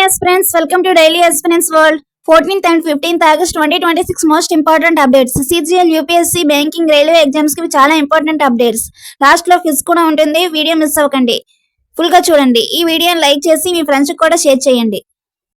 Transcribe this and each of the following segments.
aspirants, welcome to Daily Aspirants World. 14th and 15th August 2026 most important updates. CGL, UPSC, banking, railway exams కి చాలా important updates. Last లో quiz కూడా ఉంటుంది, video miss అవ్వకండి, full గా చూడండి. ఈ వీడియోని లైక్ చేసి మీ ఫ్రెండ్స్ కి కూడా షేర్ చేయండి.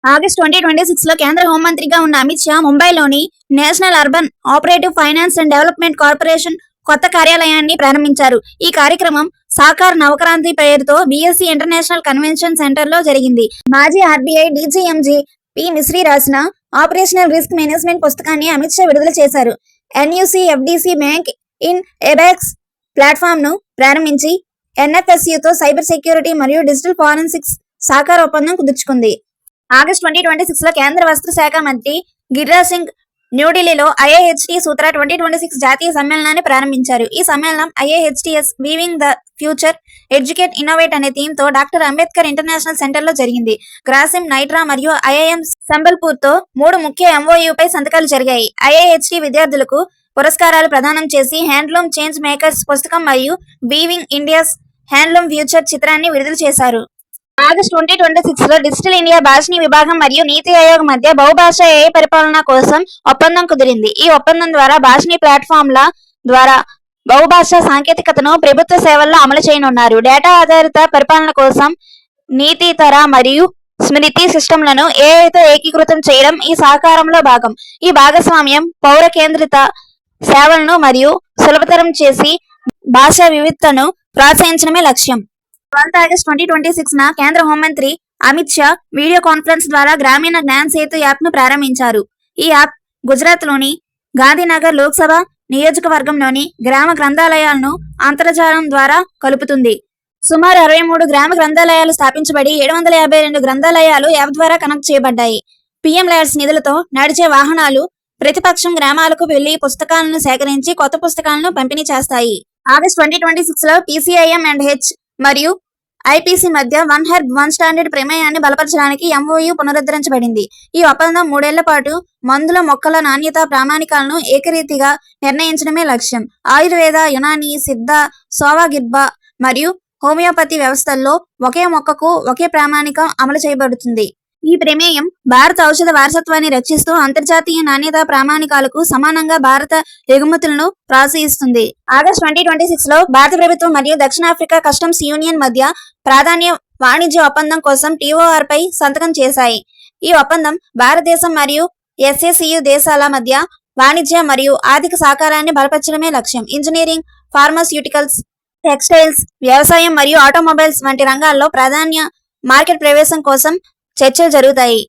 ఆగస్ట్ 2026 లో కేంద్ర హోంమంత్రిగా ఉన్న అమిత్ షా ముంబైలోని national urban operative finance and development corporation కొత్త కార్యాలయాన్ని ప్రారంభించారు. ఈ కార్యక్రమం సాకార్ నవక్రాంతి పేరుతో బీఎస్సీ ఇంటర్నేషనల్ కన్వెన్షన్ సెంటర్ లో జరిగింది. మాజీ ఆర్బీఐ డీజీఎంజీ పి మిశ్రీ రాసిన ఆపరేషనల్ రిస్క్ మేనేజ్మెంట్ పుస్తకాన్ని అమిత్ షా విడుదల చేశారు. ఎన్యూసీ ఎఫ్డీసీ బ్యాంక్ ఇన్ ఎబాక్స్ ప్లాట్ఫామ్ ను ప్రారంభించి ఎన్ఎఫ్ఎస్యుతో సైబర్ సెక్యూరిటీ మరియు డిజిటల్ ఫారెన్సిక్స్ సహకార ఒప్పందం కుదుర్చుకుంది. ఆగస్ట్ 2026 లో కేంద్ర వస్త్ర శాఖ మంత్రి గిరిరాజ్ సింగ్ న్యూఢిల్లీలో ఐఐహెచ్టి సూత్ర 2026 జాతీయ సమ్మేళనాన్ని ప్రారంభించారు. ఈ సమ్మేళనం IIHTS weaving the future educate innovate అనే థీమ్ తో డాక్టర్ అంబేద్కర్ ఇంటర్నేషనల్ సెంటర్ లో జరిగింది. గ్రాసిమ్, నైట్రా మరియు ఐఐఎం సంబల్పూర్ తో 3 ముఖ్య ఎంఓయూపై సంతకాలు జరిగాయి. ఐఐహెచ్టి విద్యార్థులకు పురస్కారాలు ప్రదానం చేసి హ్యాండ్లూమ్ చేంజ్ మేకర్స్ పుస్తకం మరియు వీవింగ్ ఇండియాస్ హ్యాండ్లూమ్ ఫ్యూచర్ చిత్రాన్ని విడుదల చేశారు. ఆగస్ట్ 2026 లో డిజిటల్ ఇండియా భాషణీ విభాగం మరియు నీతి ఆయోగ్ మధ్య బహుభాషా ఏఐ పరిపాలన కోసం ఒప్పందం కుదిరింది. ఈ ఒప్పందం ద్వారా భాషణీ ప్లాట్ఫామ్ల ద్వారా బహుభాషా సాంకేతికతను ప్రభుత్వ సేవల్లో అమలు చేయనున్నారు. డేటా ఆధారిత పరిపాలన కోసం నీతితర మరియు స్మృతి సిస్టంలను ఏఐతో ఏకీకృతం చేయడం ఈ సహకారంలో భాగం. ఈ భాగస్వామ్యం పౌర కేంద్రిత సేవలను మరియు సులభతరం చేసి భాషా వివిధతను ప్రోత్సహించడమే లక్ష్యం. 12 ఆగస్ట్ 2026 కేంద్ర హోంమంత్రి అమిత్ షా వీడియో కాన్ఫరెన్స్ ద్వారా గ్రామీణ జ్ఞాన్ సేతు యాప్ ను ప్రారంభించారు. ఈ యాప్ గుజరాత్ లోని గాంధీనగర్ లోక్సభ నియోజకవర్గంలోని గ్రామ గ్రంథాలయాలను అంతర్జాలం ద్వారా కలుపుతుంది. సుమారు 63 గ్రామ గ్రంథాలయాలు స్థాపించబడి 752 గ్రంథాలయాలు యాప్ ద్వారా కనెక్ట్ చేయబడ్డాయి. పిఎం ల్యాడ్స్ నిధులతో నడిచే వాహనాలు ప్రతిపక్షం గ్రామాలకు వెళ్లి పుస్తకాలను సేకరించి కొత్త పుస్తకాలను పంపిణీ చేస్తాయి. ఆగస్ట్ 2026 లో పీసీఐఎం అండ్ హెచ్ మరియు ఐపీసీ మధ్య వన్ హెల్త్ వన్ స్టాండర్డ్ ప్రమేయాన్ని బలపరచడానికి ఎంఓయూ పునరుద్ధరించబడింది. ఈ ఒప్పందం 3 ఏళ్ల పాటు మందుల మొక్కల నాణ్యత ప్రామాణికాలను ఏకరీతిగా నిర్ణయించడమే లక్ష్యం. ఆయుర్వేద, యునాని, సిద్ధ, సోవాగిర్బ మరియు హోమియోపతి వ్యవస్థల్లో ఒకే మొక్కకు ఒకే ప్రామాణికం అమలు చేయబడుతుంది. ఈ ప్రమేయం భారత ఔషధ వారసత్వాన్ని రక్షిస్తూ అంతర్జాతీయ నాణ్యతా ప్రామాణికాలకు సమానంగా భారత ఎగుమతులను ప్రోత్సహిస్తుంది. ఆగస్ట్ 2026 లో భారత ప్రభుత్వం మరియు దక్షిణాఫ్రికా కస్టమ్స్ యూనియన్ మధ్య ప్రాధాన్య వాణిజ్య ఒప్పందం కోసం టీఓఆర్ పై సంతకం చేశాయి. ఈ ఒప్పందం భారతదేశం మరియు ఎస్ఏసియు దేశాల మధ్య వాణిజ్య మరియు ఆర్థిక సహకారాన్ని బలపరచడమే లక్ష్యం. ఇంజనీరింగ్, ఫార్మాస్యూటికల్స్, టెక్స్టైల్స్, వ్యవసాయం మరియు ఆటోమొబైల్స్ వంటి రంగాల్లో ప్రాధాన్య మార్కెట్ ప్రవేశం కోసం చర్చలు జరుగుతాయి.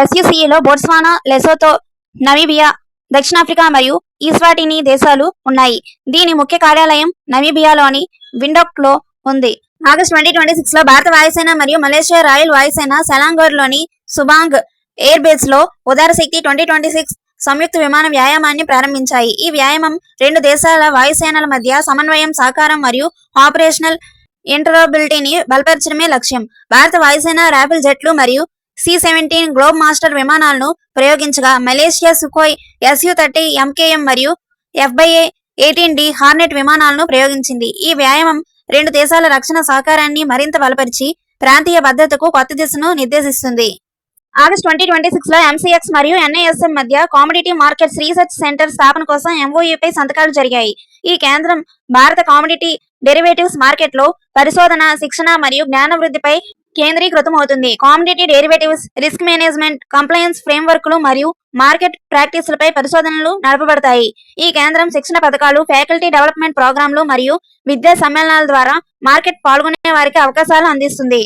ఎస్యుసిలో బోట్స్వానా, లెసోతో, నమీబియా, దక్షిణాఫ్రికా మరియు ఈస్వాటినీ దేశాలు ఉన్నాయి. దీని ముఖ్య కార్యాలయం నమీబియాలోని విండోక్ లో ఉంది. ఆగస్ట్ 2026 లో భారత వాయుసేన మరియు మలేషియా రాయల్ వాయుసేన సెలాంగోర్లోని సుబాంగ్ ఎయిర్ బేస్ లో ఉదారశక్తి 2026 సంయుక్త విమాన వ్యాయామాన్ని ప్రారంభించాయి. ఈ వ్యాయామం 2 దేశాల వాయుసేనల మధ్య సమన్వయం, సహకారం మరియు ఆపరేషనల్ ఇంటరోబిలిటీని బలపరచడమే లక్ష్యం. భారత వాయుసేన రాఫెల్ జెట్లు మరియు C-17 గ్లోబ్ మాస్టర్ విమానాలను ప్రయోగించగా మలేషియా సుఖోయ్ Su-30 MKM మరియు FA-18D హార్నెట్ విమానాలను ప్రయోగించింది. ఈ వ్యాయామం 2 దేశాల రక్షణ సహకారాన్ని మరింత బలపరిచి ప్రాంతీయ భద్రతకు కొత్త దిశను నిర్దేశిస్తుంది. ఆగస్ట్ 2026 లో ఎంసీఎక్స్ మరియు ఎన్ఐఎస్ఎం మధ్య కామోడిటీ మార్కెట్స్ రీసెర్చ్ సెంటర్ స్థాపన కోసం ఎంఓయూపై సంతకాలు జరిగాయి. ఈ కేంద్రం భారత కామోడిటీ డెరివేటివ్స్ మార్కెట్లో పరిశోధన, శిక్షణ మరియు జ్ఞాన వృద్ధిపై కేంద్రీకృతమవుతుంది. Commodity derivatives risk management, compliance ఫ్రేమ్వర్క్లు మరియు మార్కెట్ ప్రాక్టీసులపై పరిశోధనలు నడపబడతాయి. ఈ కేంద్రం శిక్షణ పథకాలు, ఫ్యాకల్టీ డెవలప్మెంట్ ప్రోగ్రాంలు మరియు విద్యా సమ్మేళనాల ద్వారా మార్కెట్ పాల్గొనే వారికి అవకాశాలు అందిస్తుంది.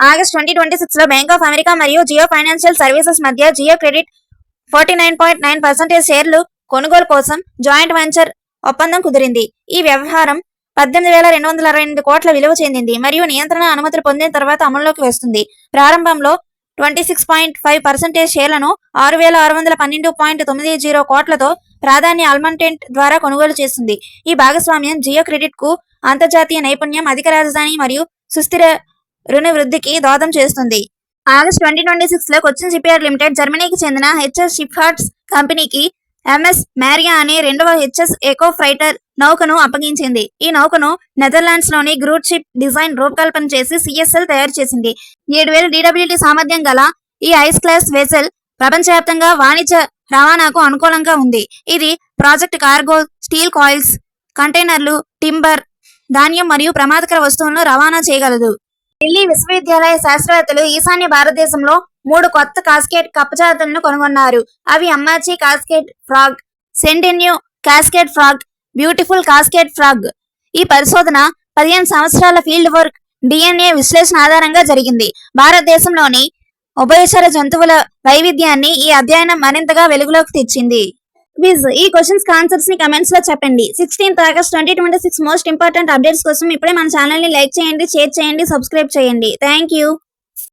ఆగస్ట్ 2026 లో బ్యాంక్ ఆఫ్ అమెరికా మరియు జియో ఫైనాన్షియల్ సర్వీసెస్ మధ్య జియో క్రెడిట్ 49.9% షేర్లు కొనుగోలు కోసం జాయింట్ వెంచర్ ఒప్పందం కుదిరింది. ఈ వ్యవహారం 18,268 కోట్ల విలువ చెందింది మరియు నియంత్రణ అనుమతులు పొందిన తర్వాత అమల్లోకి వస్తుంది. ప్రారంభంలో 26.5% షేర్లను 6,612.90 కోట్లతో ప్రాధాన్య అల్మంటెంట్ ద్వారా కొనుగోలు చేస్తుంది. ఈ భాగస్వామ్యం జియో క్రెడిట్ కు అంతర్జాతీయ నైపుణ్యం, అధిక రాజధాని మరియు సుస్థిర రుణ వృద్ధికి దోహదం చేస్తుంది. ఆగస్ట్ 2026 లో కొచ్చిన్ షిప్యార్డ్ లిమిటెడ్ జర్మనీకి చెందిన హెచ్ఎస్ షిప్యార్డ్స్ కంపెనీకి ఎంఎస్ మ్యారియా అనే 2వ హెచ్ఎస్ ఎకో ఫ్రైటర్ నౌకను అప్పగించింది. ఈ నౌకను నెదర్లాండ్స్ లోని గ్రూట్ షిప్ డిజైన్ రూపకల్పన చేసి సిఎస్ఎల్ తయారు చేసింది. 7,000 DWT సామర్థ్యం గల ఈ ఐస్ క్లాస్ వెసెల్ ప్రపంచవ్యాప్తంగా వాణిజ్య రవాణాకు అనుకూలంగా ఉంది. ఇది ప్రాజెక్ట్ కార్గో, స్టీల్ కాయిల్స్, కంటైనర్లు, టింబర్, ధాన్యం మరియు ప్రమాదకర వస్తువులను రవాణా చేయగలదు. ఢిల్లీ విశ్వవిద్యాలయ శాస్త్రవేత్తలు ఈశాన్య భారతదేశంలో 3 కొత్త కాస్కేడ్ కప్పజాతులను కనుగొన్నారు. అవి Ammachi cascade frog, centenary cascade frog, beautiful cascade frog. ఈ పరిశోధన 15 సంవత్సరాల ఫీల్డ్ వర్క్, DNA విశ్లేషణ ఆధారంగా జరిగింది. భారతదేశంలోని ఉభయచర జంతువుల వైవిధ్యాన్ని ఈ అధ్యయనం మరింతగా వెలుగులోకి తెచ్చింది. క్విజ్. ఈ క్వశ్చన్స్ ఆన్సర్స్ ని కమెంట్స్ లో చెప్పండి. 16th August 2026 most important updates కోసం ఇప్పుడే మన ఛానల్ ని లైక్ చేయండి, షేర్ చేయండి, సబ్స్క్రైబ్ చేయండి. Thank you.